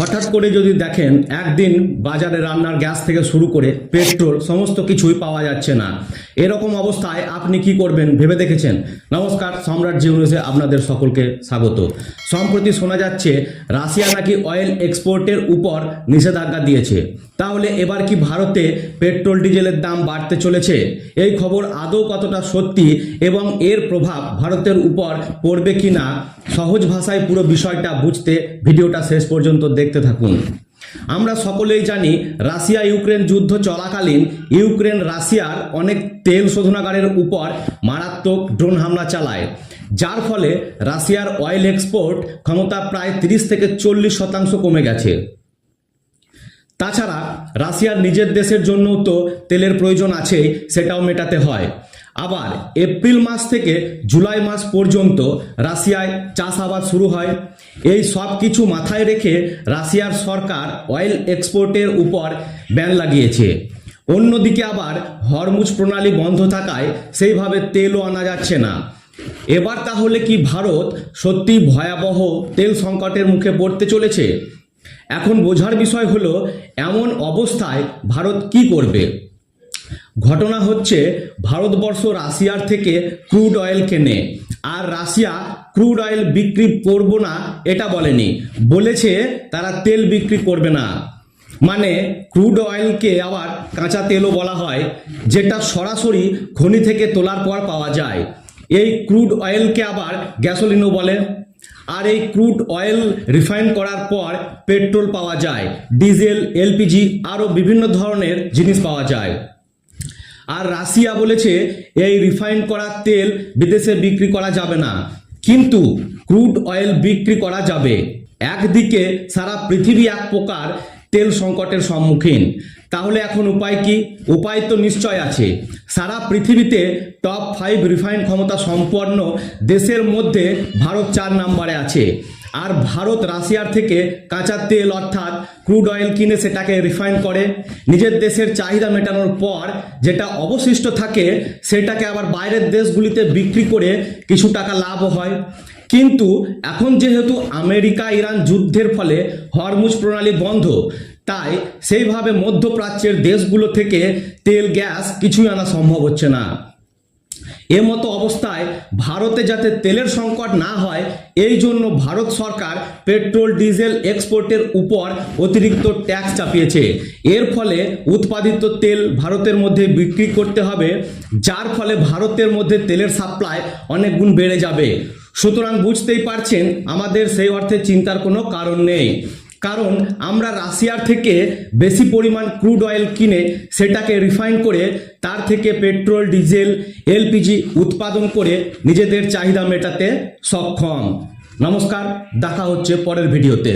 হঠাৎ করে যদি দেখেন একদিন বাজারে রান্নার গ্যাস থেকে শুরু করে পেট্রোল সমস্ত কিছুই পাওয়া যাচ্ছে না, এরকম অবস্থায় আপনি কি করবেন ভেবে দেখেছেন? নমস্কার, সম্রাট জি নিউজে আপনাদের সকলকে স্বাগত। সম্প্রতি শোনা যাচ্ছে রাশিয়া নাকি অয়েল এক্সপোর্টের উপর নিষেধাজ্ঞা দিয়েছে। তাহলে এবার কি ভারতে পেট্রোল ডিজেলের দাম বাড়তে চলেছে? এই খবর আদৌ কতটা সত্যি এবং এর প্রভাব ভারতের উপর পড়বে কিনা, সহজ ভাষায় পুরো বিষয়টা বুঝতে ভিডিওটা শেষ পর্যন্ত দেখতে থাকুন। আমরা সকলেই জানি রাশিয়া ইউক্রেন যুদ্ধ চলাকালীন ইউক্রেন রাশিয়ার অনেক তেল শোধনাগারের উপর মারাত্মক ড্রোন হামলা চালায়, যার ফলে রাশিয়ার অয়েল এক্সপোর্ট ক্ষমতা প্রায় 30 থেকে 40% কমে গেছে। তাছাড়া রাশিয়ার নিজের দেশের জন্য তো তেলের প্রয়োজন আছে, সেটাও মেটাতে হয়। আবার এপ্রিল মাস থেকে জুলাই মাস পর্যন্ত রাশিয়ায় চাষাবাদ শুরু হয়। এই সব কিছু মাথায় রেখে রাশিয়ার সরকার অয়েল এক্সপোর্টের উপর ব্যান লাগিয়েছে। অন্যদিকে আবার হরমুজ প্রণালী বন্ধ থাকায় সেইভাবে তেলও আনা যাচ্ছে না। এবার তাহলে কি ভারত সত্যি ভয়াবহ তেল সংকটের মুখে পড়তে চলেছে? এখন বোঝার বিষয় হলো এমন অবস্থায় ভারত কি করবে। ঘটনা হচ্ছে ভারতবর্ষ রাশিয়ার থেকে ক্রুড অয়েল কেনে, আর রাশিয়া ক্রুড অয়েল বিক্রি করব না এটা বলেনি, বলেছে তারা তেল বিক্রি করবে না। মানে ক্রুড অয়েলকে আবার কাঁচা তেলও বলা হয়, যেটা সরাসরি খনি থেকে তোলার পর পাওয়া যায়। এই ক্রুড অয়েলকে আবার গ্যাসোলিনও বলে। আর এই ক্রুড অয়েল রিফাইন করার পর পেট্রোল পাওয়া যায়, ডিজেল, এলপিজি আরও বিভিন্ন ধরনের জিনিস পাওয়া যায়। আর রাশিয়া বলেছে এই রিফাইন করা তেল বিদেশে বিক্রি করা যাবে না, কিন্তু ক্রুড অয়েল বিক্রি করা যাবে। একদিকে সারা পৃথিবী এক প্রকার তেল সংকটের সম্মুখীন। তাহলে এখন উপায় কি? উপায় তো নিশ্চয় আছে। সারা পৃথিবীতে টপ 5 রিফাইন ক্ষমতা সম্পন্ন দেশের মধ্যে ভারত 4 নম্বরে আছে। আর ভারত রাশিয়ার থেকে কাঁচা তেল অর্থাৎ ক্রুড অয়েল কিনে সেটাকে রিফাইন করে, নিজের দেশের চাহিদা মেটানোর পর যেটা অবশিষ্ট থাকে সেটাকে আবার বাইরের দেশগুলিতে বিক্রি করে কিছু টাকা লাভও হয়। কিন্তু এখন যেহেতু আমেরিকা ইরান যুদ্ধের ফলে হরমুজ প্রণালী বন্ধ, তাই সেইভাবে মধ্যপ্রাচ্যের দেশগুলো থেকে তেল গ্যাস কিছুই আনা সম্ভব হচ্ছে না। এ মতো অবস্থায় ভারতে যাতে তেলের সংকট না হয়, এই জন্য ভারত সরকার পেট্রোল ডিজেল এক্সপোর্টের উপর অতিরিক্ত ট্যাক্স চাপিয়েছে। এর ফলে উৎপাদিত তেল ভারতের মধ্যে বিক্রি করতে হবে, যার ফলে ভারতের মধ্যে তেলের সাপ্লাই অনেক গুণ বেড়ে যাবে। সুতরাং বুঝতেই পারছেন আমাদের সেই অর্থে চিন্তার কোনো কারণ নেই, কারণ আমরা রাশিয়ার থেকে বেশি পরিমাণ ক্রুড অয়েল কিনে সেটাকে রিফাইন করে তার থেকে পেট্রোল ডিজেল এলপিজি উৎপাদন করে নিজেদের চাহিদা মেটাতে সক্ষম। নমস্কার, দেখা হচ্ছে পরের ভিডিওতে।